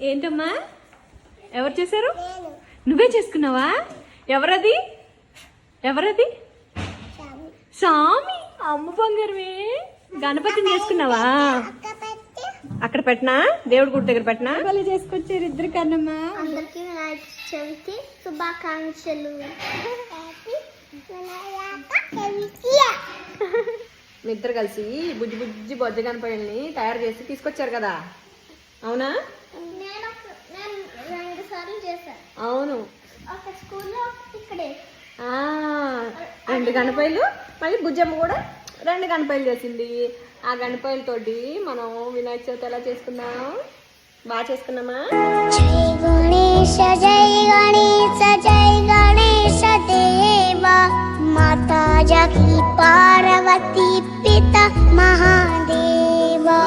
ఏంటమ్మా ఎవరు చేశారు? నువ్వే చేసుకున్నావా? ఎవరది? ఎవరది? స్వామి. అమ్మ బంగారమే. గణపతిని చేసుకున్నావా? అక్కడ పెట్టినా, దేవుడి గుడి దగ్గర పెట్టినా. వాళ్ళు చేసుకొచ్చారు ఇద్దరు కన్నమ్మా. అందరికి వినాయక చవితి శుభాకాంక్షలు. మీ ఇద్దరు కలిసి బుజ్జి బుజ్జి బొజ్జ గణపతిని తయారు చేసి తీసుకొచ్చారు కదా, అవునా? నేను 2 సార్లు చేశాను. అవును. ఒక స్కూల్లో ఇక్కడే 2 గణపతులు, మళ్ళీ బుజ్జమ్మ కూడా 2 గణపతులు చేసింది. ఆ గణపతులతోటి మనం వినాయక చవితి ఎలా చేసుకుందాం? బాగా చేసుకున్నామా? జై గణేశ జై గణేశ జై గణేశ దేవా మాతా జాకి పార్వతీ పిత మహాదేవా.